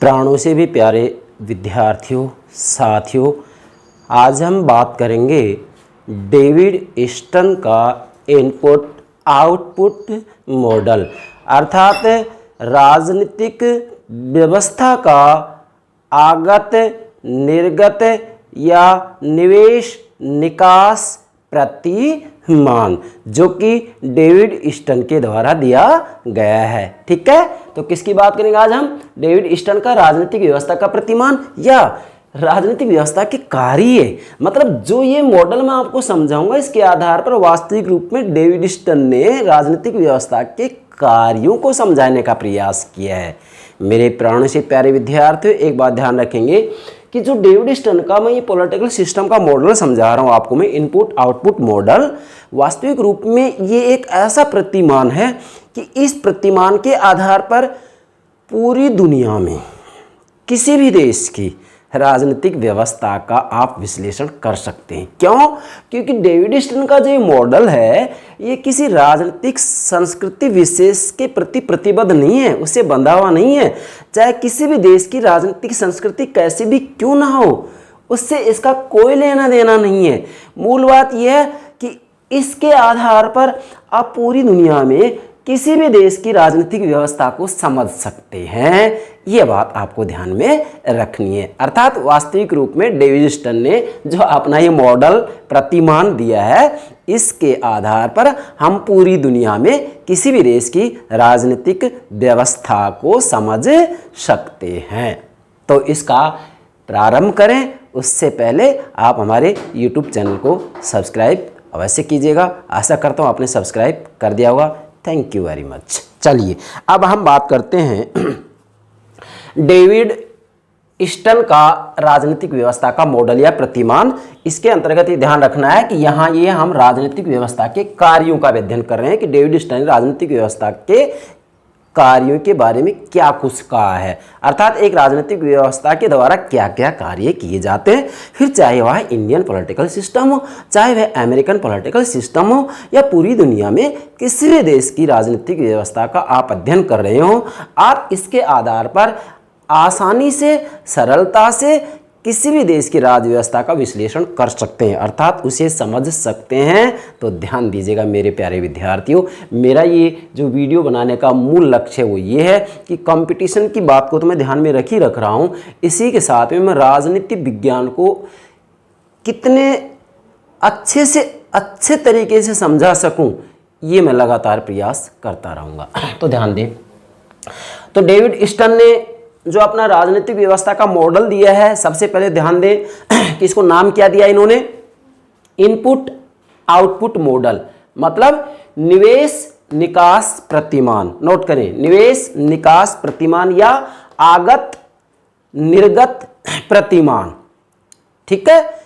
प्राणों से भी प्यारे विद्यार्थियों, साथियों, आज हम बात करेंगे डेविड स्टन का इनपुट आउटपुट मॉडल अर्थात राजनीतिक व्यवस्था का आगत, निर्गत या निवेश निकास प्रतिमान, जो कि डेविड स्टन के द्वारा दिया गया है। ठीक है, तो किसकी बात करेंगे आज हम? डेविड स्टन का राजनीतिक व्यवस्था का प्रतिमान या राजनीतिक व्यवस्था के कार्य, मतलब जो ये मॉडल मैं आपको समझाऊंगा इसके आधार पर वास्तविक रूप में डेविड स्टन ने राजनीतिक व्यवस्था के कार्यों को समझाने का प्रयास किया है। मेरे प्राणों से प्यारे विद्यार्थियों, एक बात ध्यान रखेंगे कि जो डेविड स्टन का मैं ये पॉलिटिकल सिस्टम का मॉडल समझा रहा हूँ आपको मैं, इनपुट आउटपुट मॉडल, वास्तविक रूप में ये एक ऐसा प्रतिमान है कि इस प्रतिमान के आधार पर पूरी दुनिया में किसी भी देश की राजनीतिक व्यवस्था का आप विश्लेषण कर सकते हैं। क्यों? क्योंकि डेविड स्टन का जो मॉडल है ये किसी राजनीतिक संस्कृति विशेष के प्रति प्रतिबद्ध नहीं है, उससे बंधा हुआ नहीं है। चाहे किसी भी देश की राजनीतिक संस्कृति कैसी भी क्यों ना हो, उससे इसका कोई लेना देना नहीं है। मूल बात यह है कि इसके आधार पर आप पूरी दुनिया में किसी भी देश की राजनीतिक व्यवस्था को समझ सकते हैं। ये बात आपको ध्यान में रखनी है। अर्थात वास्तविक रूप में डेविड स्टन ने जो अपना ये मॉडल प्रतिमान दिया है, इसके आधार पर हम पूरी दुनिया में किसी भी देश की राजनीतिक व्यवस्था को समझ सकते हैं। तो इसका प्रारंभ करें उससे पहले आप हमारे YouTube चैनल को सब्सक्राइब अवश्य कीजिएगा। आशा करता हूँ आपने सब्सक्राइब कर दिया होगा। Thank you very much. चलिए अब हम बात करते हैं डेविड स्टन का राजनीतिक व्यवस्था का मॉडल या प्रतिमान। इसके अंतर्गत ये ध्यान रखना है कि यहाँ ये हम राजनीतिक व्यवस्था के कार्यों का अध्ययन कर रहे हैं कि डेविड स्टन ने राजनीतिक व्यवस्था के कार्यों के बारे में क्या कुछ कहा है, अर्थात एक राजनीतिक व्यवस्था के द्वारा क्या क्या कार्य किए जाते हैं। फिर चाहे वह इंडियन पॉलिटिकल सिस्टम हो, चाहे वह अमेरिकन पॉलिटिकल सिस्टम हो, या पूरी दुनिया में किसी भी देश की राजनीतिक व्यवस्था का आप अध्ययन कर रहे हो, आप इसके आधार पर आसानी से, सरलता से किसी भी देश की राज्य व्यवस्था का विश्लेषण कर सकते हैं, अर्थात उसे समझ सकते हैं। तो ध्यान दीजिएगा मेरे प्यारे विद्यार्थियों, मेरा ये जो वीडियो बनाने का मूल लक्ष्य वो ये है कि कंपटीशन की बात को तो मैं ध्यान में रख रहा हूँ, इसी के साथ में मैं राजनीतिक विज्ञान को कितने अच्छे से अच्छे तरीके से समझा सकूँ, ये मैं लगातार प्रयास करता रहूँगा। तो ध्यान दें, तो डेविड स्टन ने जो अपना राजनीतिक व्यवस्था का मॉडल दिया है, सबसे पहले ध्यान दें कि इसको नाम क्या दिया इन्होंने? इनपुट आउटपुट मॉडल, मतलब निवेश निकास प्रतिमान। नोट करें, निवेश निकास प्रतिमान या आगत निर्गत प्रतिमान। ठीक है,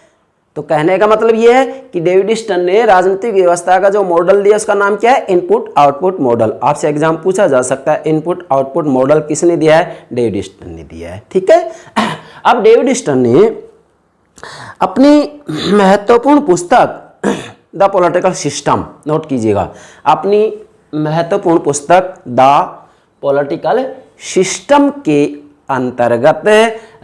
तो कहने का मतलब यह है कि डेविड स्टन ने राजनीतिक व्यवस्था का जो मॉडल दिया उसका नाम क्या है? Input output model. आपसे एग्जाम पूछा जा सकता है इनपुट आउटपुट मॉडल किसने दिया है? डेविड स्टन ने दिया है। ठीक है, अब डेविड स्टन ने अपनी महत्वपूर्ण पुस्तक द पॉलिटिकल सिस्टम, नोट कीजिएगा, अपनी महत्वपूर्ण पुस्तक द पॉलिटिकल सिस्टम के अंतर्गत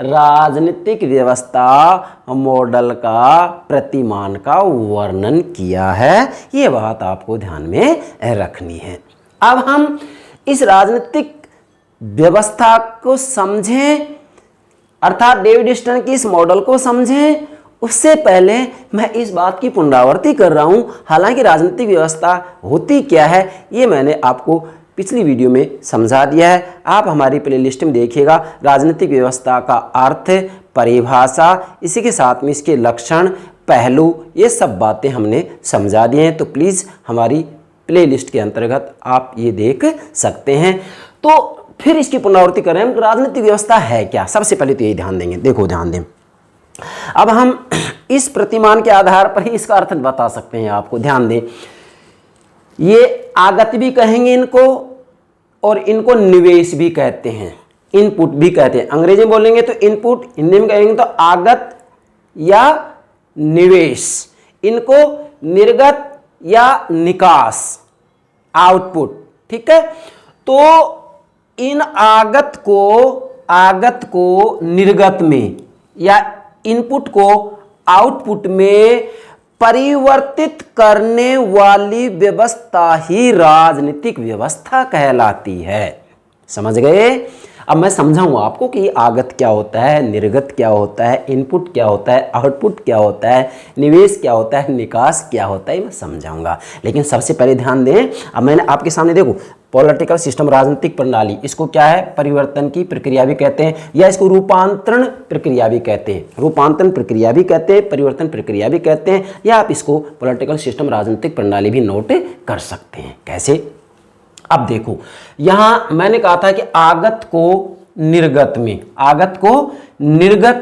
राजनीतिक व्यवस्था मॉडल का प्रतिमान का वर्णन किया है। ये बात आपको ध्यान में रखनी है। अब हम इस राजनीतिक व्यवस्था को समझें, अर्थात डेविड स्टन की इस मॉडल को समझें, उससे पहले मैं इस बात की पुनरावृत्ति कर रहा हूं, हालांकि राजनीतिक व्यवस्था होती क्या है ये मैंने आपको पिछली वीडियो में समझा दिया है। आप हमारी प्लेलिस्ट में देखिएगा, राजनीतिक व्यवस्था का अर्थ, परिभाषा, इसी के साथ में इसके लक्षण, पहलू, ये सब बातें हमने समझा दी हैं। तो प्लीज़ हमारी प्लेलिस्ट के अंतर्गत आप ये देख सकते हैं। तो फिर इसकी पुनरावृत्ति करें, राजनीतिक व्यवस्था है क्या? सबसे पहले तो यही ध्यान देंगे। देखो ध्यान दें, अब हम इस प्रतिमान के आधार पर ही इसका अर्थ बता सकते हैं आपको। ध्यान दें, ये आगत भी कहेंगे इनको और इनको निवेश भी कहते हैं, इनपुट भी कहते हैं। अंग्रेजी में बोलेंगे तो इनपुट, हिंदी में कहेंगे तो आगत या निवेश, इनको निर्गत या निकास, आउटपुट। ठीक है, तो इन आगत को आगत को निर्गत में या इनपुट को आउटपुट में परिवर्तित करने वाली व्यवस्था ही राजनीतिक व्यवस्था कहलाती है। समझ गए? अब मैं समझाऊंगा आपको कि आगत क्या होता है, निर्गत क्या होता है, इनपुट क्या होता है, आउटपुट क्या होता है, निवेश क्या होता है, निकास क्या होता है, मैं समझाऊंगा। लेकिन सबसे पहले ध्यान दें, अब मैंने आपके सामने देखो पॉलिटिकल सिस्टम, राजनीतिक प्रणाली, इसको क्या है, परिवर्तन की प्रक्रिया भी कहते हैं या इसको रूपांतरण प्रक्रिया भी कहते हैं। रूपांतरण प्रक्रिया भी कहते हैं, परिवर्तन प्रक्रिया भी कहते हैं, या आप इसको पॉलिटिकल सिस्टम, राजनीतिक प्रणाली भी नोट कर सकते हैं। कैसे? अब देखो यहां मैंने कहा था कि आगत को निर्गत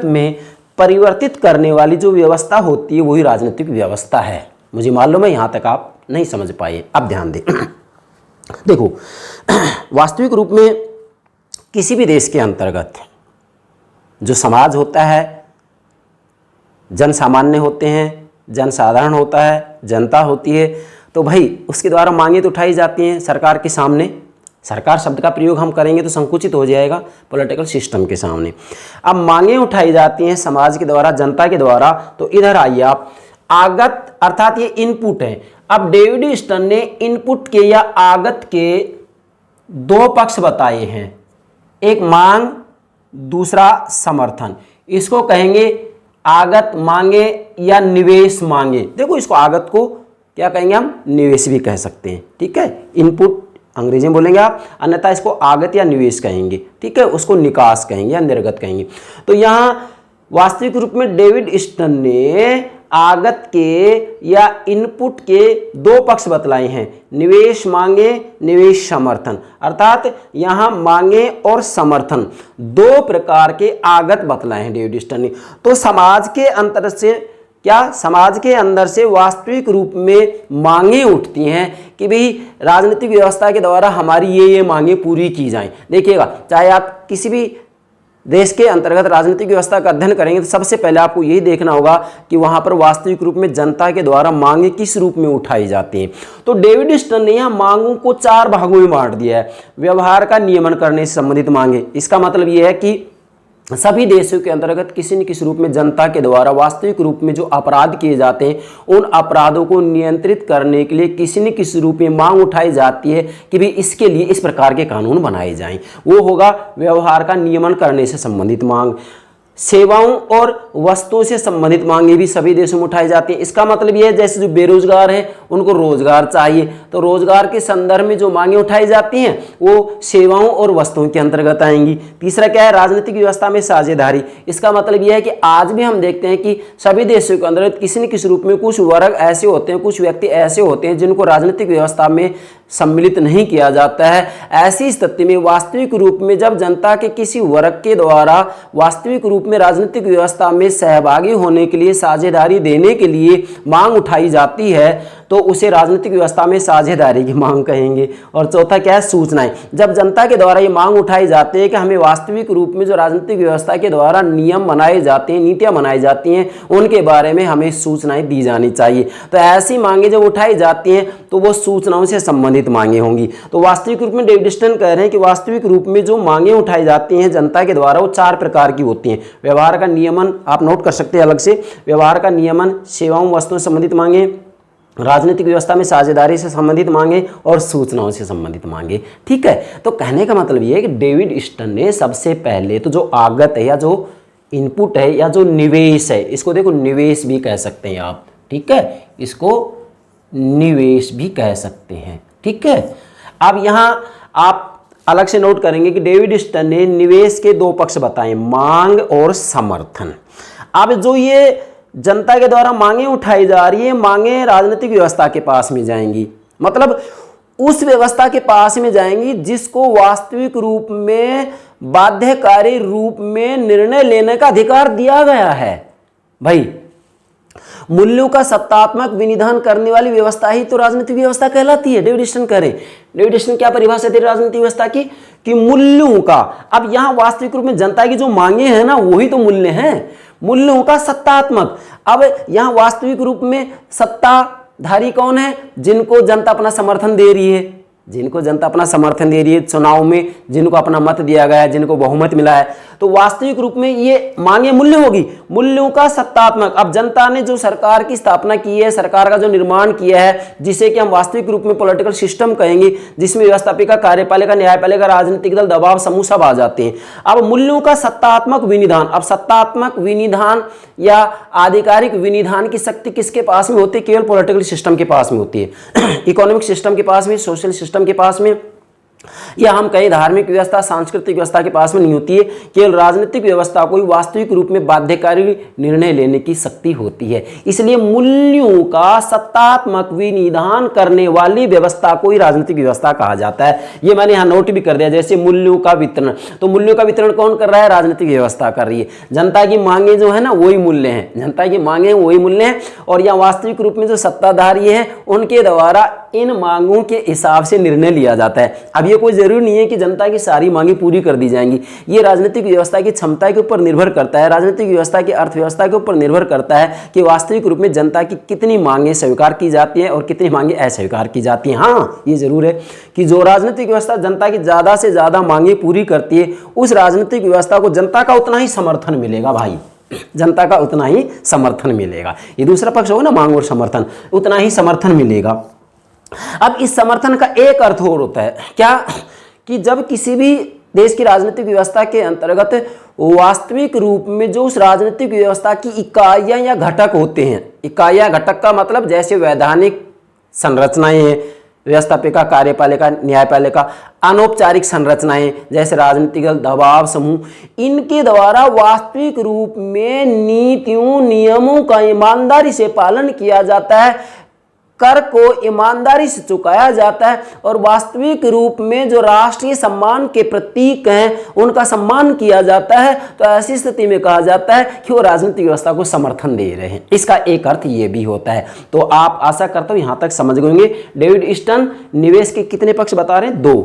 में परिवर्तित करने वाली जो व्यवस्था होती है वही राजनीतिक व्यवस्था है। मुझे मालूम है यहां तक आप नहीं समझ पाए। अब ध्यान दें, देखो वास्तविक रूप में किसी भी देश के अंतर्गत जो समाज होता है, जन सामान्य होते हैं, जनसाधारण होता है, जनता होती है, तो भाई उसके द्वारा मांगे तो उठाई जाती हैं सरकार के सामने। सरकार शब्द का प्रयोग हम करेंगे तो संकुचित हो जाएगा पॉलिटिकल सिस्टम के सामने। अब मांगे उठाई जाती हैं समाज के द्वारा, जनता के द्वारा। तो इधर आइए आप, आगत अर्थात ये इनपुट है। अब डेविड स्टर्न ने इनपुट के या आगत के दो पक्ष बताए हैं, एक मांग, दूसरा समर्थन। इसको कहेंगे आगत मांगे या निवेश मांगे। देखो इसको आगत को क्या कहेंगे हम, निवेश भी कह सकते हैं। ठीक है, इनपुट अंग्रेजी में बोलेंगे आप, अन्यथा इसको आगत या निवेश कहेंगे। ठीक है, उसको निकास कहेंगे या निर्गत कहेंगे। तो यहाँ वास्तविक रूप में डेविड स्टर्न ने आगत के या इनपुट के दो पक्ष बतलाए हैं, निवेश मांगे, निवेश समर्थन। अर्थात यहाँ मांगे और समर्थन दो प्रकार के आगत बतलाए हैं डेविड स्टर्न ने। तो समाज के अंतर से समाज के अंदर से वास्तविक रूप में मांगे उठती हैं कि भाई राजनीतिक व्यवस्था के द्वारा हमारी ये मांगे पूरी की जाएं। देखिएगा, चाहे आप किसी भी देश के अंतर्गत राजनीतिक व्यवस्था का अध्ययन करेंगे तो सबसे पहले आपको यही देखना होगा कि वहां पर वास्तविक रूप में जनता के द्वारा मांगे किस रूप में उठाई जाती हैं। तो डेविड स्टर्न ने यहाँ मांगों को 4 भागों में बांट दिया है। व्यवहार का नियमन करने से संबंधित मांगे, इसका मतलब यह है कि सभी देशों के अंतर्गत किसी न किसी रूप में जनता के द्वारा वास्तविक रूप में जो अपराध किए जाते हैं उन अपराधों को नियंत्रित करने के लिए किसी न किसी रूप में मांग उठाई जाती है कि भी इसके लिए इस प्रकार के कानून बनाए जाएं। वो होगा व्यवहार का नियमन करने से संबंधित मांग। सेवाओं और वस्तुओं से संबंधित मांगे भी सभी देशों में उठाई जाती हैं। इसका मतलब यह है जैसे जो बेरोजगार हैं उनको रोजगार चाहिए, तो रोजगार के संदर्भ में जो मांगे उठाई जाती हैं वो सेवाओं और वस्तुओं के अंतर्गत आएंगी। तीसरा क्या है, राजनीतिक व्यवस्था में साझेदारी। इसका मतलब यह है कि आज भी हम देखते हैं कि सभी देशों के अंतर्गत किसी न किसी रूप में कुछ वर्ग ऐसे होते हैं, कुछ व्यक्ति ऐसे होते हैं जिनको राजनीतिक व्यवस्था में सम्मिलित नहीं किया जाता है। ऐसी स्थिति में वास्तविक रूप में जब जनता के किसी वर्ग के द्वारा वास्तविक रूप में राजनीतिक व्यवस्था में सहभागी होने के लिए, साझेदारी देने के लिए मांग उठाई जाती है तो उसे राजनीतिक व्यवस्था में साझेदारी की मांग कहेंगे। और चौथा क्या है, सूचनाएं। जब जनता के द्वारा ये मांग उठाई जाती है कि हमें वास्तविक रूप में जो राजनीतिक व्यवस्था के द्वारा नियम बनाए जाते हैं, नीतियां बनाई जाती हैं, उनके बारे में हमें सूचनाएं दी जानी चाहिए। तो ऐसी मांगे जब उठाई जाती हैं तो वो सूचनाओं से संबंधित मांगे होंगी। तो वास्तविक रूप में डेविड स्टर्न कह रहे हैं कि वास्तविक रूप में जो मांगे उठाई जाती हैं जनता के द्वारा वो 4 प्रकार की होती हैं। व्यवहार का नियमन, आप नोट कर सकते हैं अलग से, व्यवहार का नियमन, सेवाओं वस्तुओं से संबंधित मांगे, राजनीतिक व्यवस्था में साझेदारी से संबंधित मांगे और सूचनाओं से संबंधित मांगे। ठीक है, तो कहने का मतलब ये है कि डेविड स्टर्न ने सबसे पहले तो जो आगत है या जो इनपुट है या जो निवेश है, इसको देखो निवेश भी कह सकते हैं आप। ठीक है, इसको निवेश भी कह सकते हैं। ठीक है, अब यहां आप अलग से नोट करेंगे कि डेविड स्टर्न ने निवेश के 2 पक्ष बताए, मांग और समर्थन। अब जो ये जनता के द्वारा मांगे उठाई जा रही है, मांगे राजनीतिक व्यवस्था के पास में जाएंगी, मतलब उस व्यवस्था के पास में जाएंगी जिसको वास्तविक रूप में बाध्यकारी रूप में निर्णय लेने का अधिकार दिया गया है। भाई मूल्यों का सत्तात्मक विनिधान करने वाली व्यवस्था ही तो राजनीतिक व्यवस्था कहलाती है। डेविड स्टर्न कह रहे हैं, डेविड स्टर्न क्या परिभाषा दे राजनीतिक व्यवस्था की कि मूल्यों का, अब यहां वास्तविक रूप में जनता की जो मांगे हैं ना वही तो मूल्य हैं, मूल्यों का सत्तात्मक। अब यहां वास्तविक रूप में सत्ताधारी कौन है, जिनको जनता अपना समर्थन दे रही है, जिनको जनता अपना समर्थन दे रही है, चुनाव में जिनको अपना मत दिया गया है, जिनको बहुमत मिला है, तो वास्तविक रूप में ये मांगे मूल्य होगी, मूल्यों का सत्तात्मक। अब जनता ने जो सरकार की स्थापना की है, सरकार का जो निर्माण किया है, जिसे कि हम वास्तविक रूप में पॉलिटिकल सिस्टम कहेंगे, जिसमें व्यवस्थापिका, कार्यपालिका, न्यायपालिका, राजनीतिक दल, दबाव समूह सब आ जाते हैं। अब मूल्यों का सत्तात्मक विनिधान, अब सत्तात्मक विनिधान या आधिकारिक विनिधान की शक्ति किसके पास में होती है? केवल पॉलिटिकल सिस्टम के पास में होती है, इकोनॉमिक सिस्टम के पास में, सोशल सिस्टम के पास में, या हम कहीं धार्मिक व्यवस्था, सांस्कृतिक व्यवस्था के पास में नहीं होती है। केवल राजनीतिक व्यवस्था को वास्तविक रूप में बाध्यकारी निर्णय लेने की शक्ति होती है। इसलिए मूल्यों का सत्तात्मक विनिधान करने वाली व्यवस्था को ही राजनीतिक व्यवस्था कहा जाता है। ये मैंने यहाँ नोट भी कर दिया। जैसे मूल्यों का वितरण, तो मूल्यों का वितरण कौन कर रहा है? राजनीतिक व्यवस्था कर रही है। जनता की मांगे जो है ना वही मूल्य हैं, जनता की मांगे वही मूल्य हैं, और यहाँ वास्तविक रूप में जो सत्ताधारी हैं उनके द्वारा इन मांगों के हिसाब से निर्णय लिया जाता है। अब ये कोई जरूरी नहीं है कि जनता की सारी मांगे पूरी कर दी जाएंगी। ये राजनीतिक व्यवस्था की क्षमता के ऊपर निर्भर करता है, राजनीतिक व्यवस्था की अर्थव्यवस्था के ऊपर निर्भर करता है कि वास्तविक रूप में जनता की कितनी मांगे स्वीकार की जाती हैं और कितनी मांगे अस्वीकार की जाती हैं। हाँ, ये जरूर है कि जो राजनीतिक व्यवस्था जनता की ज़्यादा से ज़्यादा मांगे पूरी करती है, उस राजनीतिक व्यवस्था को जनता का उतना ही समर्थन मिलेगा भाई, जनता का उतना ही समर्थन मिलेगा। ये दूसरा पक्ष होगा ना, मांग और समर्थन, उतना ही समर्थन मिलेगा। अब इस समर्थन का एक अर्थ और होता है क्या, कि जब किसी भी देश की राजनीतिक व्यवस्था के अंतर्गत वास्तविक रूप में जो उस राजनीतिक व्यवस्था की इकाइयां या घटक होते हैं, इकाइयां घटक का मतलब जैसे वैधानिक संरचनाएं हैं, व्यवस्थापिका, कार्यपालिका, न्यायपालिका, अनौपचारिक संरचनाएं जैसे राजनीतिक दल, दबाव समूह, इनके द्वारा वास्तविक रूप में नीतियों, नियमों का ईमानदारी से पालन किया जाता है, कर को ईमानदारी से चुकाया जाता है, और वास्तविक रूप में जो राष्ट्रीय सम्मान के प्रतीक हैं उनका सम्मान किया जाता है, तो ऐसी स्थिति में कहा जाता है कि वो राजनीतिक व्यवस्था को समर्थन दे रहे हैं। इसका एक अर्थ ये भी होता है। तो आप आशा करता हूं यहां तक समझ गए होंगे। डेविड ईस्टन निवेश के कितने पक्ष बता रहे हैं? 2,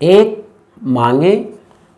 एक मांगे,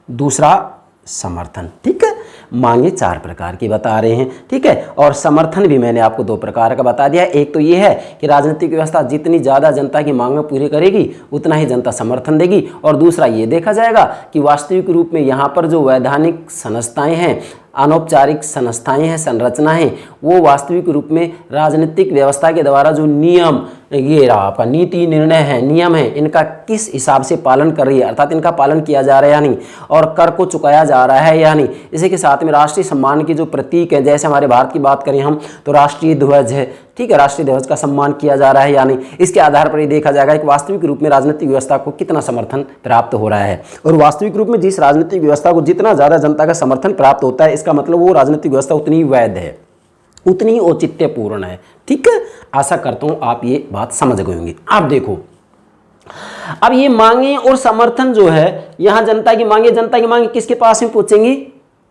दूसरा समर्थन। ठीक है, मांगे 4 प्रकार की बता रहे हैं। ठीक है, और समर्थन भी मैंने आपको 2 प्रकार का बता दिया। एक तो ये है कि राजनीतिक व्यवस्था जितनी ज़्यादा जनता की मांगें पूरी करेगी उतना ही जनता समर्थन देगी, और दूसरा ये देखा जाएगा कि वास्तविक रूप में यहाँ पर जो वैधानिक संस्थाएं हैं, अनौपचारिक संस्थाएं हैं, संरचना है, वो वास्तविक रूप में राजनीतिक व्यवस्था के द्वारा जो नियम, ये रहा आपका नीति, निर्णय है, नियम है, इनका किस हिसाब से पालन कर रही है, अर्थात इनका पालन किया जा रहा है या नहीं, और कर को चुकाया जा रहा है या नहीं। इसी के साथ में राष्ट्रीय सम्मान की जो प्रतीक है, जैसे हमारे भारत की बात करें हम तो राष्ट्रीय ध्वज है। ठीक है, राष्ट्रीय ध्वज का सम्मान किया जा रहा है या नहीं, इसके आधार पर ये देखा जाएगा कि वास्तविक रूप में राजनीतिक व्यवस्था को कितना समर्थन प्राप्त हो रहा है। और वास्तविक रूप में जिस राजनीतिक व्यवस्था को जितना ज़्यादा जनता का समर्थन प्राप्त होता है, इसका मतलब वो राजनीतिक व्यवस्था उतनी वैध है, उतनी औचित्यपूर्ण है। ठीक है, आशा करता हूँ आप ये बात समझ गए होंगे। आप देखो, अब ये मांगे और समर्थन जो है, यहाँ जनता की मांगे किसके पास में पूछेंगी?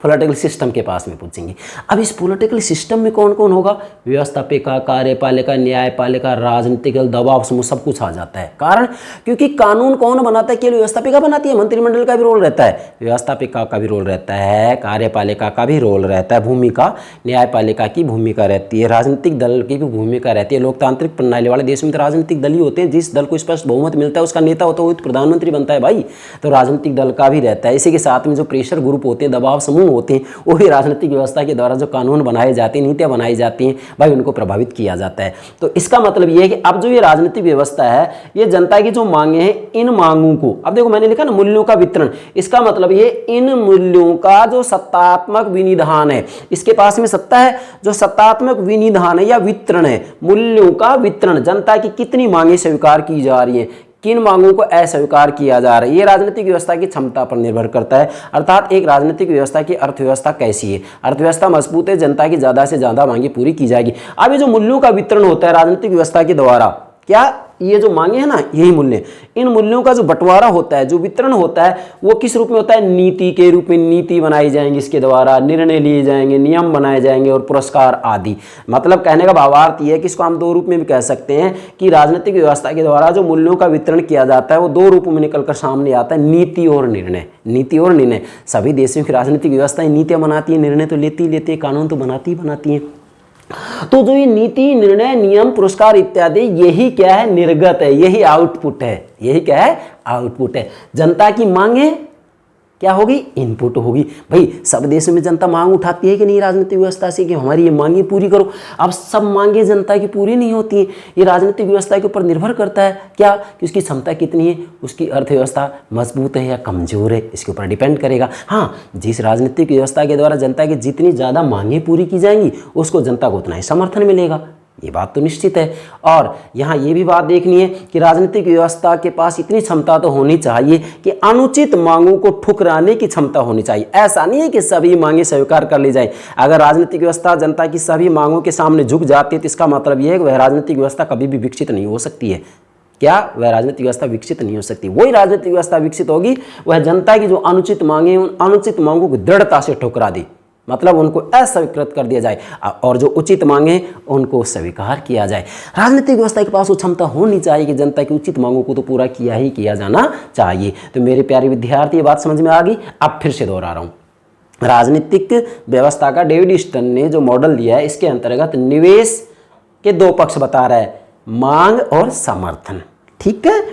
पॉलिटिकल सिस्टम के पास में पूछेंगे। अब इस पॉलिटिकल सिस्टम में कौन कौन होगा? व्यवस्थापिका, कार्यपालिका, न्यायपालिका, राजनीतिक दल, दबाव समूह, सब कुछ आ जाता है। कारण क्योंकि कानून कौन बनाता है? केवल व्यवस्थापिका बनाती है, मंत्रिमंडल का भी रोल रहता है, व्यवस्थापिका का भी रोल रहता है, कार्यपालिका का भी रोल रहता है, भूमिका, न्यायपालिका की भूमिका रहती है, राजनीतिक दल की भी भूमिका रहती है। लोकतांत्रिक प्रणाली वाले देश में तो राजनीतिक दल ही होते हैं, जिस दल को स्पष्ट बहुमत मिलता है उसका नेता होता है, वो प्रधानमंत्री बनता है भाई, तो राजनीतिक दल का भी रहता है। इसी के साथ में जो प्रेशर ग्रुप होते हैं, दबाव समूह होते हैं, वो भी राजनीतिक व्यवस्था के द्वारा जो कानून बनाए जाते हैं, नीतियां बनाई जाती हैं भाई, उनको प्रभावित किया जाता है। तो इसका मतलब ये है कि अब जो ये राजनीतिक व्यवस्था है, ये जनता की जो मांगे हैं, इन मांगों को, अब देखो मैंने लिखा ना मूल्यों का वितरण, इसका मतलब ये इन मूल्यों का जो सत्तात्मक विनिधान है, इसके पास में सत्ता है, जो सत्तात्मक विनिधान है या वितरण है, मूल्यों का वितरण, जनता की कितनी मांगे स्वीकार की जा रही है, किन मांगों को अस्वीकार किया जा रहा है, ये राजनीतिक व्यवस्था की क्षमता पर निर्भर करता है। अर्थात एक राजनीतिक व्यवस्था की अर्थव्यवस्था कैसी है, अर्थव्यवस्था मजबूत है, जनता की ज़्यादा से ज़्यादा मांगे पूरी की जाएगी। अब ये जो मूल्यों का वितरण होता है राजनीतिक व्यवस्था के द्वारा, क्या ये जो मांगे हैं ना, यही मूल्य, इन मूल्यों का जो बंटवारा होता है, जो वितरण होता है, वो किस रूप में होता है? नीति के रूप में। नीति बनाई जाएंगी, इसके द्वारा निर्णय लिए जाएंगे, नियम बनाए जाएंगे और पुरस्कार आदि। मतलब कहने का भावार्थ ये है कि इसको हम 2 रूप में भी कह सकते हैं कि राजनीतिक व्यवस्था के द्वारा जो मूल्यों का वितरण किया जाता है वो 2 रूपों में निकलकर सामने आता है, नीति और निर्णय। नीति और निर्णय, सभी देशों की राजनीतिक व्यवस्थाएं नीतियाँ बनाती हैं, निर्णय तो लेती ही लेती है, कानून तो बनाती ही बनाती हैं। तो जो ये नीति, निर्णय, नियम, पुरस्कार इत्यादि, यही क्या है? निर्गत है, यही आउटपुट है। यही क्या है? आउटपुट है। जनता की मांगे क्या होगी? इनपुट होगी। भाई सब देशों में जनता मांग उठाती है कि नहीं राजनीतिक व्यवस्था से कि हमारी ये मांगे पूरी करो। अब सब मांगे जनता की पूरी नहीं होती है, ये राजनीतिक व्यवस्था के ऊपर निर्भर करता है क्या कि उसकी क्षमता कितनी है, उसकी अर्थव्यवस्था मजबूत है या कमजोर है, इसके ऊपर डिपेंड करेगा। हाँ, जिस राजनीतिक व्यवस्था के द्वारा जनता की जितनी ज़्यादा मांगे पूरी की जाएंगी उसको जनता को उतना ही समर्थन मिलेगा, ये बात तो निश्चित है। और यहाँ ये भी बात देखनी है कि राजनीतिक व्यवस्था के पास इतनी क्षमता तो होनी चाहिए कि अनुचित मांगों को ठुकराने की क्षमता होनी चाहिए। ऐसा नहीं है कि सभी मांगे स्वीकार कर ली जाए। अगर राजनीतिक व्यवस्था जनता की सभी मांगों के सामने झुक जाती है तो इसका मतलब यह है कि वह राजनीतिक व्यवस्था कभी भी विकसित नहीं हो सकती है। क्या? वह राजनीतिक व्यवस्था विकसित नहीं हो सकती। वही राजनीतिक व्यवस्था विकसित होगी वह जनता की जो अनुचित मांगे, उन अनुचित मांगों को दृढ़ता से ठुकरा दी, मतलब उनको अस्वीकृत कर दिया जाए और जो उचित मांगे उनको स्वीकार किया जाए। राजनीतिक व्यवस्था के पास वो क्षमता होनी चाहिए कि जनता की उचित मांगों को तो पूरा किया ही किया जाना चाहिए। तो मेरे प्यारे विद्यार्थी, ये बात समझ में आ गई। अब फिर से दोहरा रहा हूँ, राजनीतिक व्यवस्था का डेविड स्टन ने जो मॉडल दिया है इसके अंतर्गत निवेश के दो पक्ष बता रहा है, मांग और समर्थन। ठीक है।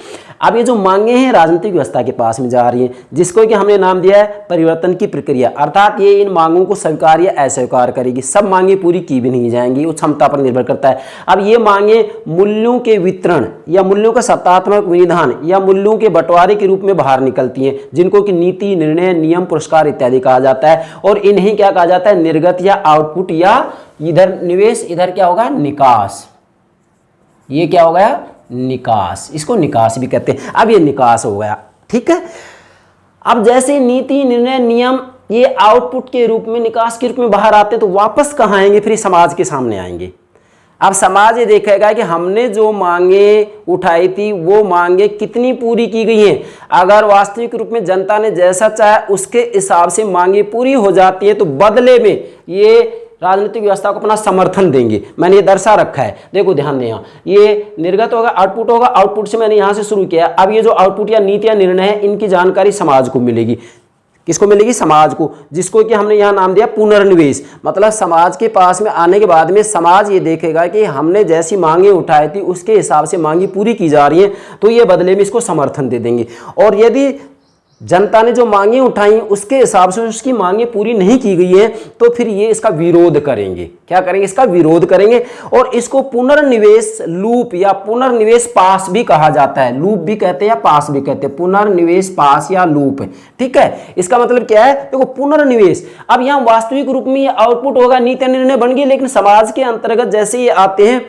अब ये जो मांगे हैं राजनीतिक व्यवस्था के पास में जा रही हैं, जिसको कि हमने नाम दिया है परिवर्तन की प्रक्रिया, अर्थात ये इन मांगों को स्वीकार या अस्वीकार करेगी। सब मांगे पूरी की भी नहीं जाएंगी, वो क्षमता पर निर्भर करता है। अब ये मांगे मूल्यों के वितरण या मूल्यों का सत्तात्मक विधान या मूल्यों के बंटवारे के रूप में बाहर निकलती हैं, जिनको कि नीति, निर्णय, नियम, पुरस्कार इत्यादि कहा जाता है। और इन्हें क्या कहा जाता है? निर्गत या आउटपुट, या इधर निवेश, इधर क्या होगा? निकास। ये क्या हो गया? निकास। इसको निकास भी कहते हैं। अब ये निकास हो गया। ठीक है। अब जैसे नीति, निर्णय, नियम ये आउटपुट के रूप में, निकास के रूप में बाहर आते हैं तो वापस कहाँ आएंगे? फिर समाज के सामने आएंगे। अब समाज ये देखेगा कि हमने जो मांगे उठाई थी वो मांगे कितनी पूरी की गई हैं। अगर वास्तविक रूप में जनता ने जैसा चाहा उसके हिसाब से मांगे पूरी हो जाती है तो बदले में ये राजनीतिक व्यवस्था को अपना समर्थन देंगे। मैंने ये दर्शा रखा है, देखो ध्यान दें। यहाँ ये निर्गत होगा, आउटपुट होगा। आउटपुट से मैंने यहाँ से शुरू किया। अब ये जो आउटपुट या नीति या निर्णय है इनकी जानकारी समाज को मिलेगी। किसको मिलेगी? समाज को, जिसको कि हमने यहाँ नाम दिया पुनर्निवेश। मतलब समाज के पास में आने के बाद में समाज ये देखेगा कि हमने जैसी मांगे उठाई थी उसके हिसाब से मांगे पूरी की जा रही है तो ये बदले में इसको समर्थन दे देंगे। और यदि जनता ने जो मांगे उठाई उसके हिसाब से उसकी मांगे पूरी नहीं की गई है तो फिर ये इसका विरोध करेंगे। क्या करेंगे? इसका विरोध करेंगे। और इसको पुनर्निवेश लूप या पुनर्निवेश पास भी कहा जाता है। लूप भी कहते हैं या पास भी कहते हैं, पुनर्निवेश पास या लूप। ठीक है। इसका मतलब क्या है? देखो पुनर्निवेश, अब यहाँ वास्तविक रूप में ये आउटपुट होगा, नीति निर्णय बन गई, लेकिन समाज के अंतर्गत जैसे ये आते हैं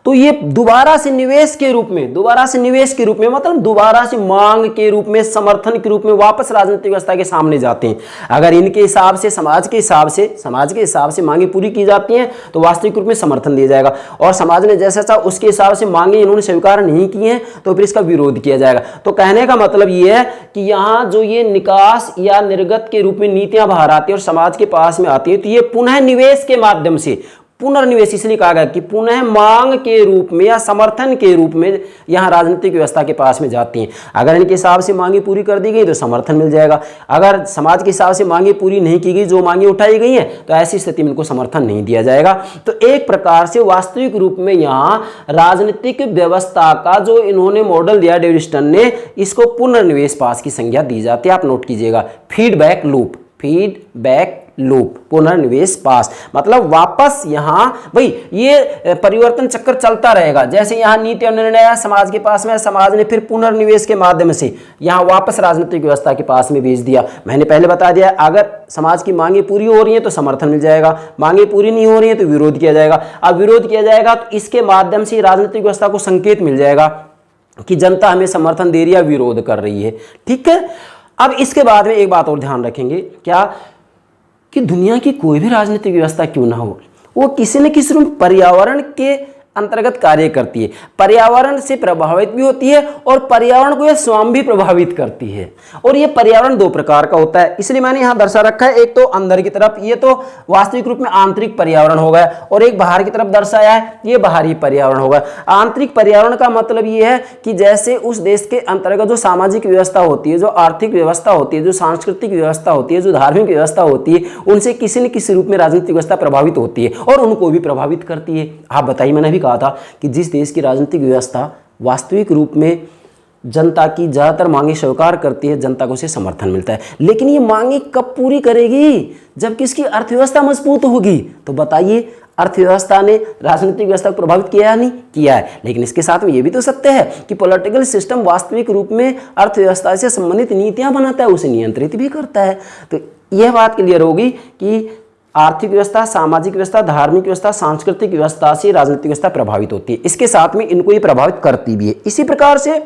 तो ये दोबारा से निवेश के रूप में, मतलब दोबारा से मांग के रूप में, समर्थन के रूप में वापस राजनीतिक व्यवस्था के सामने जाते हैं। अगर इनके हिसाब से, समाज के हिसाब से मांगे पूरी की जाती हैं तो वास्तविक रूप में समर्थन दिया जाएगा। और समाज ने जैसा चाहा उसके हिसाब से मांगे इन्होंने स्वीकार नहीं की हैं तो फिर इसका विरोध किया जाएगा। तो कहने का मतलब ये है कि यहाँ जो ये निकास या निर्गत के रूप में नीतियां बाहर आती है और समाज के पास में आती है तो ये पुनः निवेश के माध्यम से, पुनर्निवेश इसलिए कहा गया कि पुनः मांग के रूप में या समर्थन के रूप में यहां राजनीतिक व्यवस्था के पास में जाती हैं। अगर इनके हिसाब से मांगे पूरी कर दी गई तो समर्थन मिल जाएगा। अगर समाज के हिसाब से मांगे पूरी नहीं की गई, जो मांगे उठाई गई हैं, तो ऐसी स्थिति में इनको समर्थन नहीं दिया जाएगा। तो एक प्रकार से वास्तविक रूप में यहां राजनीतिक व्यवस्था का जो इन्होंने मॉडल दिया डेविड स्टन ने, इसको पुनर्निवेश पास की संज्ञा दी जाती है। आप नोट कीजिएगा, फीडबैक लूप, पुनर्निवेश पास, मतलब वापस यहां भाई ये परिवर्तन चक्कर चलता रहेगा। जैसे यहां नीति और निर्णय समाज के पास में, समाज ने फिर पुनर्निवेश के माध्यम से यहां वापस राजनीतिक व्यवस्था के पास में भेज दिया। मैंने पहले बता दिया, अगर समाज की मांगे पूरी हो रही है तो समर्थन मिल जाएगा, मांगे पूरी नहीं हो रही है तो विरोध किया जाएगा। अब विरोध किया जाएगा तो इसके माध्यम से राजनीतिक व्यवस्था को संकेत मिल जाएगा कि जनता हमें समर्थन दे रही है, विरोध कर रही है। ठीक है। अब इसके बाद में एक बात और ध्यान रखेंगे, क्या कि दुनिया की कोई भी राजनीतिक व्यवस्था क्यों ना हो, वो किसी न किसी रूप पर्यावरण के अंतर्गत कार्य करती है, पर्यावरण से प्रभावित भी होती है और पर्यावरण को यह स्वयं भी प्रभावित करती है। और ये पर्यावरण दो प्रकार का होता है, इसलिए मैंने यहाँ दर्शा रखा है। एक तो अंदर की तरफ, ये तो वास्तविक रूप में आंतरिक पर्यावरण होगा, और एक बाहर की तरफ दर्शाया है, ये बाहरी पर्यावरण होगा। आंतरिक पर्यावरण का मतलब ये है कि जैसे उस देश के अंतर्गत जो सामाजिक व्यवस्था होती है, जो आर्थिक व्यवस्था होती है, जो सांस्कृतिक व्यवस्था होती है, जो धार्मिक व्यवस्था होती है, उनसे किसी न किसी रूप में राजनीतिक व्यवस्था प्रभावित होती है और उनको भी प्रभावित करती है। आप बताइए, मैंने भी कहा था कि जिस देश की राजनीतिक व्यवस्था वास्तविक रूप में जनता की ज़्यादातर मांगे स्वीकार करती है, जनता को उसे समर्थन मिलता है। लेकिन ये मांगे कब पूरी करेगी? जब किसकी अर्थव्यवस्था मजबूत होगी। तो बताइए, अर्थव्यवस्था ने राजनीतिक व्यवस्था को प्रभावित किया या नहीं किया है? लेकिन इसके साथ में ये भी तो सत्य है कि पॉलिटिकल सिस्टम वास्तविक रूप में अर्थव्यवस्था से संबंधित नीतियां बनाता है, उसे नियंत्रित भी करता है। तो यह बात क्लियर होगी कि आर्थिक व्यवस्था, सामाजिक व्यवस्था, धार्मिक व्यवस्था, सांस्कृतिक व्यवस्था से राजनीतिक व्यवस्था प्रभावित होती है। इसके साथ में इनको ये प्रभावित करती भी है। इसी प्रकार से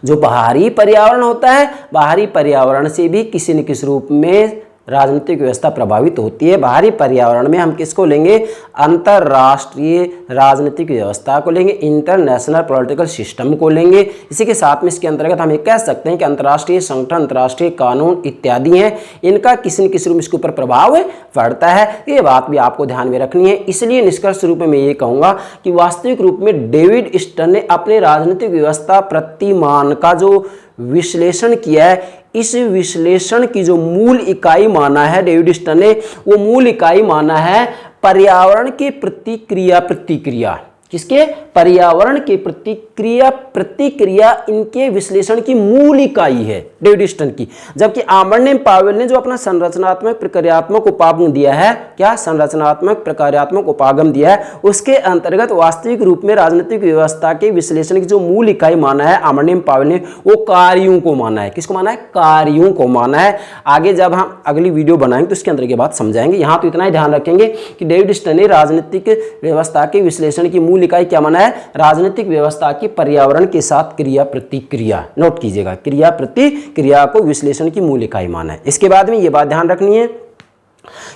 जो बाहरी पर्यावरण होता है, बाहरी पर्यावरण से भी किसी न किसी रूप में राजनीतिक व्यवस्था प्रभावित होती है। बाहरी पर्यावरण में हम किसको लेंगे? अंतरराष्ट्रीय राजनीतिक व्यवस्था को लेंगे, इंटरनेशनल पॉलिटिकल सिस्टम को लेंगे। इसी के साथ में इसके अंतर्गत हम ये कह सकते हैं कि अंतर्राष्ट्रीय संगठन, अंतर्राष्ट्रीय कानून इत्यादि हैं, इनका किसी न किसी रूप में इसके ऊपर प्रभाव पड़ता है। ये बात भी आपको ध्यान में रखनी है। इसलिए निष्कर्ष रूप में मैं ये कहूँगा कि वास्तविक रूप में डेविड स्टर्न ने अपने राजनीतिक व्यवस्था प्रतिमान का जो विश्लेषण किया है, इस विश्लेषण की जो मूल इकाई माना है डेविड स्टर्न ने, वो मूल इकाई माना है पर्यावरण के प्रतिक्रिया। किसके? पर्यावरण के प्रतिक्रिया इनके विश्लेषण की मूल इकाई है डेविड स्टर्न की। जबकि आमर्नेम पावेल ने जो अपना संरचनात्मक प्रक्रियात्मक उपागम दिया है, क्या संरचनात्मक प्रक्रियात्मक उपागम दिया है, उसके अंतर्गत वास्तविक रूप में राजनीतिक व्यवस्था के विश्लेषण की जो मूल इकाई माना है आमर्नेम पावेल ने, वो कार्यों को माना है। किसको माना है? कार्यों को माना है। आगे जब हम अगली वीडियो बनाएंगे तो इसके अंदर की बात समझाएंगे। यहाँ तो इतना ही ध्यान रखेंगे कि डेविड स्टर्न ने राजनीतिक व्यवस्था के विश्लेषण की मूल इकाई क्या माना है? राजनीतिक व्यवस्था की पर्यावरण के साथ क्रिया प्रतिक्रिया। नोट कीजिएगा, क्रिया प्रतिक्रिया को विश्लेषण की मूल इकाई माना है। इसके बाद में ये बात ध्यान रखनी है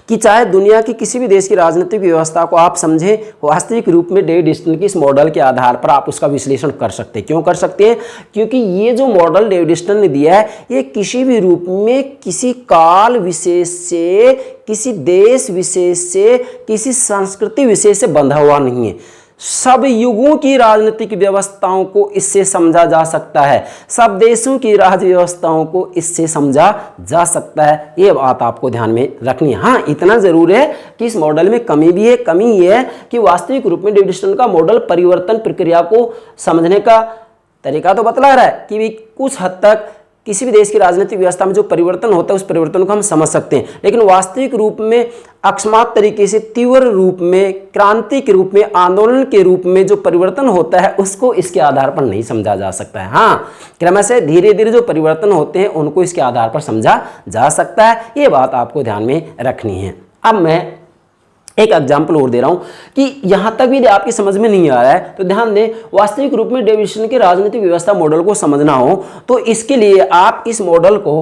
कि चाहे दुनिया की किसी भी देश की राजनीतिक व्यवस्था को आप समझें, वास्तविक रूप में डेविड स्टर्न की इस मॉडल के आधार पर आप उसका विश्लेषण कर सकते हैं। क्यों कर सकते हैं? क्योंकि ये जो मॉडल डेविड स्टर्न ने दिया है, ये किसी भी रूप में किसी काल विशेष से, किसी देश विशेष से, किसी संस्कृति विशेष से बंधा हुआ नहीं है। सब युगों की राजनीतिक व्यवस्थाओं को इससे समझा जा सकता है, सब देशों की राज्य व्यवस्थाओं को इससे समझा जा सकता है। ये बात आपको ध्यान में रखनी है। हाँ, इतना जरूर है कि इस मॉडल में कमी भी है। कमी ये है कि वास्तविक रूप में डेविड स्टर्न का मॉडल परिवर्तन प्रक्रिया को समझने का तरीका तो बतला रहा है कि कुछ हद तक किसी भी देश की राजनीतिक व्यवस्था में जो परिवर्तन होता है, उस परिवर्तन को हम समझ सकते हैं। लेकिन वास्तविक रूप में अकस्मात तरीके से, तीव्र रूप में, क्रांति के रूप में, आंदोलन के रूप में जो परिवर्तन होता है, उसको इसके आधार पर नहीं समझा जा सकता है। हाँ, क्रमशः धीरे धीरे जो परिवर्तन होते हैं उनको इसके आधार पर समझा जा सकता है। ये बात आपको ध्यान में रखनी है। अब मैं एक एग्जाम्पल और दे रहा हूं कि यहां तक भी आपकी समझ में नहीं आ रहा है तो ध्यान दें। वास्तविक रूप में डेविड स्टर्न के राजनीतिक व्यवस्था मॉडल को समझना हो तो इसके लिए आप इस मॉडल को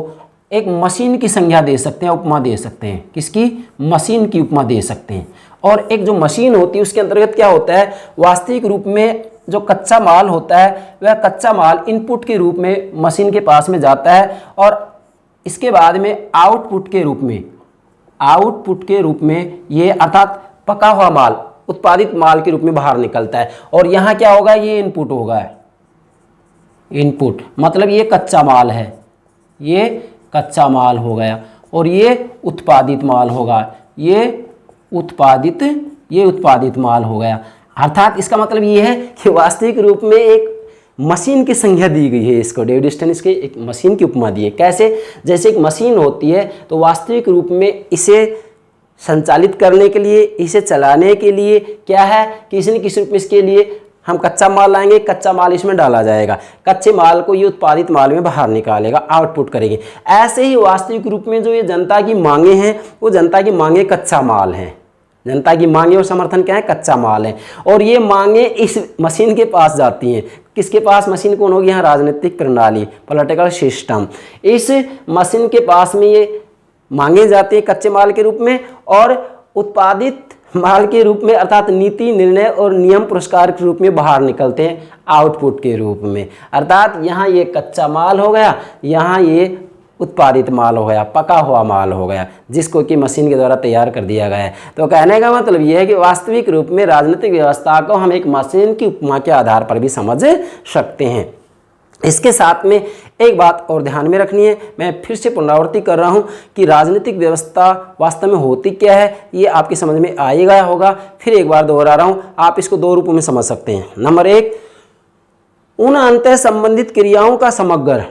एक मशीन की संज्ञा दे सकते हैं, उपमा दे सकते हैं। किसकी? मशीन की उपमा दे सकते हैं। और एक जो मशीन होती है उसके अंतर्गत क्या होता है? वास्तविक रूप में जो कच्चा माल होता है, वह कच्चा माल इनपुट के रूप में मशीन के पास में जाता है और इसके बाद में आउटपुट के रूप में ये अर्थात पका हुआ माल, उत्पादित माल के रूप में बाहर निकलता है। और यहाँ क्या होगा? ये इनपुट होगा। इनपुट मतलब ये कच्चा माल है, ये कच्चा माल हो गया और ये उत्पादित माल होगा, ये उत्पादित माल हो गया। अर्थात इसका मतलब ये है कि वास्तविक रूप में एक मशीन की संज्ञा दी गई है। इसको डेविड स्टर्न इसके एक मशीन की उपमा दी है। कैसे? जैसे एक मशीन होती है तो वास्तविक रूप में इसे संचालित करने के लिए, इसे चलाने के लिए क्या है, किसी न किसी रूप में इसके लिए हम कच्चा माल लाएंगे, कच्चा माल इसमें डाला जाएगा, कच्चे माल को ये उत्पादित माल में बाहर निकालेगा, आउटपुट करेंगे। ऐसे ही वास्तविक रूप में जो ये जनता की मांगे हैं, वो जनता की मांगे कच्चा माल हैं। जनता की मांगे और समर्थन क्या है? कच्चा माल है। और ये मांगे इस मशीन के पास जाती हैं। किसके पास? मशीन कौन होगी? यहाँ राजनीतिक प्रणाली, पॉलिटिकल सिस्टम। इस मशीन के पास में ये मांगे जाती है कच्चे माल के रूप में और उत्पादित माल के रूप में अर्थात नीति, निर्णय और नियम पुरस्कार के रूप में बाहर निकलते हैं आउटपुट के रूप में। अर्थात यहाँ ये कच्चा माल हो गया, यहाँ ये उत्पादित माल हो गया, पका हुआ माल हो गया, जिसको कि मशीन के द्वारा तैयार कर दिया गया है। तो कहने का मतलब ये है कि वास्तविक रूप में राजनीतिक व्यवस्था को हम एक मशीन की उपमा के आधार पर भी समझ सकते हैं। इसके साथ में एक बात और ध्यान में रखनी है, मैं फिर से पुनरावृत्ति कर रहा हूँ कि राजनीतिक व्यवस्था वास्तव में होती क्या है, ये आपकी समझ में आएगा होगा। फिर एक बार दोहरा रहा हूँ, आप इसको दो रूपों में समझ सकते हैं। नंबर एक, उन अंतः संबंधित क्रियाओं का समग्र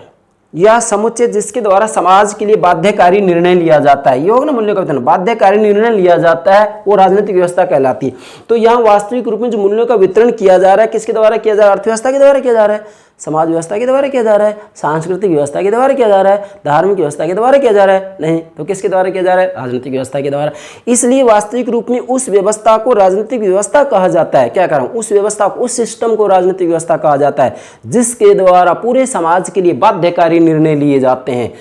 या समुच्चय जिसके द्वारा समाज के लिए बाध्यकारी निर्णय लिया जाता है। ये होगा ना मूल्यों का वितरण, बाध्यकारी निर्णय लिया जाता है, वो राजनीतिक व्यवस्था कहलाती है। तो यहाँ वास्तविक रूप में जो मूल्यों का वितरण किया जा रहा है, किसके द्वारा किया जा रहा है? अर्थव्यवस्था के द्वारा किया जा रहा है, समाज व्यवस्था के द्वारा किया जा रहा है, सांस्कृतिक व्यवस्था के द्वारा किया जा रहा है, धार्मिक व्यवस्था के द्वारा किया जा रहा है? नहीं, तो किसके द्वारा किया जा रहा है? राजनीतिक व्यवस्था के द्वारा। इसलिए वास्तविक रूप में उस व्यवस्था को राजनीतिक व्यवस्था कहा जाता है। क्या कह रहा हूं? उस व्यवस्था को, उस सिस्टम को राजनीतिक व्यवस्था कहा जाता है जिसके द्वारा पूरे समाज के लिए बाध्यकारी निर्णय लिए जाते हैं,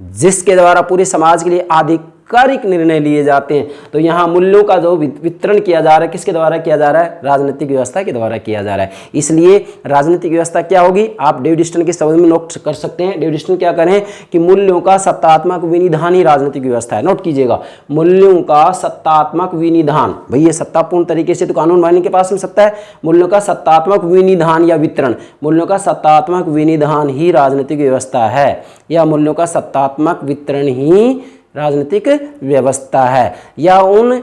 जिसके द्वारा पूरे समाज के लिए आधिकारिक निर्णय लिए जाते हैं। तो यहाँ मूल्यों का जो वितरण किया जा रहा है, किसके द्वारा किया जा रहा है? राजनीतिक व्यवस्था के द्वारा किया जा रहा है। इसलिए राजनीतिक व्यवस्था क्या होगी, आप डेविड ईस्टन के शब्द में नोट कर सकते हैं। डेविड ईस्टन क्या करें कि मूल्यों का सत्तात्मक विनिधान ही राजनीतिक व्यवस्था है। नोट कीजिएगा, मूल्यों का सत्तात्मक विनिधान। भाई ये सत्तापूर्ण तरीके से तो कानून बानी के पास में सत्ता है। मूल्यों का सत्तात्मक विनिधान या वितरण, मूल्यों का सत्तात्मक विनिधान ही राजनीतिक व्यवस्था है, या मूल्यों का सत्तात्मक वितरण ही राजनीतिक व्यवस्था है, या उन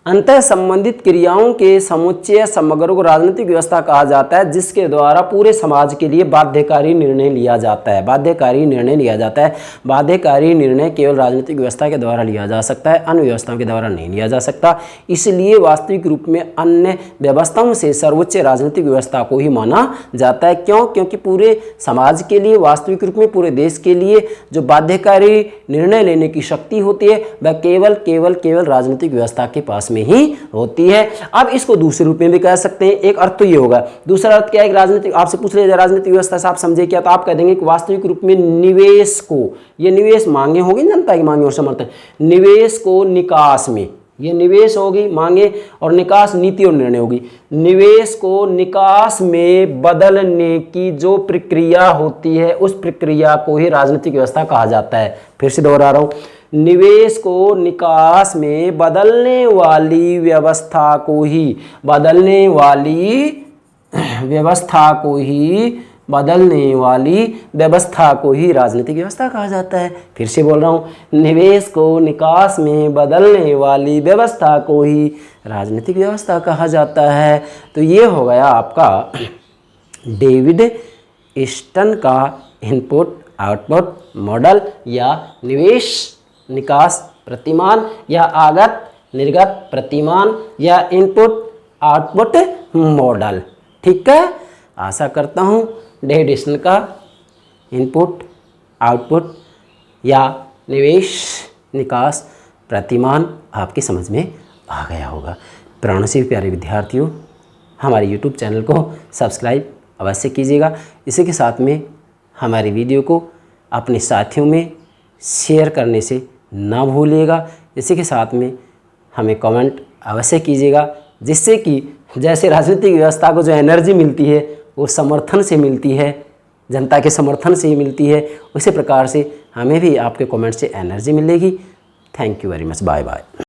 अंतः संबंधित क्रियाओं के समुच्चय समग्र को राजनीतिक व्यवस्था कहा जाता है जिसके द्वारा पूरे समाज के लिए बाध्यकारी निर्णय लिया जाता है। बाध्यकारी निर्णय लिया जाता है। बाध्यकारी निर्णय केवल राजनीतिक व्यवस्था के द्वारा लिया जा सकता है, अन्य व्यवस्थाओं के द्वारा नहीं लिया जा सकता। इसलिए वास्तविक रूप में अन्य व्यवस्थाओं से सर्वोच्च राजनीतिक व्यवस्था को ही माना जाता है। क्यों? क्योंकि पूरे समाज के लिए, वास्तविक रूप में पूरे देश के लिए जो बाध्यकारी निर्णय लेने की शक्ति होती है वह केवल राजनीतिक व्यवस्था के पास में ही होती है। अब इसको दूसरे रूप में भी कह सकते हैं। एक अर्थ तो ये होगा, दूसरा अर्थ क्या है? राजनीतिक, आपसे पूछ लिया जाए राजनीतिक व्यवस्था से आप समझे क्या, तो आप कह देंगे कि वास्तविक रूप में निवेश को, ये निवेश मांगे होगी, जनता की मांगे और समर्थन, निवेश को निकास में, ये निवेश होगी मांगे, और निकास नीति और निर्णय होगी। निवेश को निकास में बदलने की जो प्रक्रिया होती है उस प्रक्रिया को ही राजनीतिक व्यवस्था कहा जाता है। फिर से दोहरा रहा हूं, निवेश को निकास में बदलने वाली व्यवस्था को ही, बदलने वाली व्यवस्था को ही, बदलने वाली व्यवस्था को ही राजनीतिक व्यवस्था कहा जाता है। फिर से बोल रहा हूँ, निवेश को निकास में बदलने वाली व्यवस्था को ही राजनीतिक व्यवस्था कहा जाता है। तो ये हो गया आपका डेविड ईस्टन का इनपुट आउटपुट मॉडल, या निवेश निकास प्रतिमान, या आगत निर्गत प्रतिमान, या इनपुट आउटपुट मॉडल। ठीक है, आशा करता हूँ डेविड ईस्टन का इनपुट आउटपुट या निवेश निकास प्रतिमान आपकी समझ में आ गया होगा। प्राणों से प्यारे विद्यार्थियों, हमारे यूट्यूब चैनल को सब्सक्राइब अवश्य कीजिएगा। इसी के साथ में हमारी वीडियो को अपने साथियों में शेयर करने से ना भूलिएगा। इसी के साथ में हमें कमेंट अवश्य कीजिएगा, जिससे कि जैसे राजनीतिक व्यवस्था को जो एनर्जी मिलती है वो समर्थन से मिलती है, जनता के समर्थन से ही मिलती है, उसी प्रकार से हमें भी आपके कमेंट से एनर्जी मिलेगी। Thank you very much, bye bye.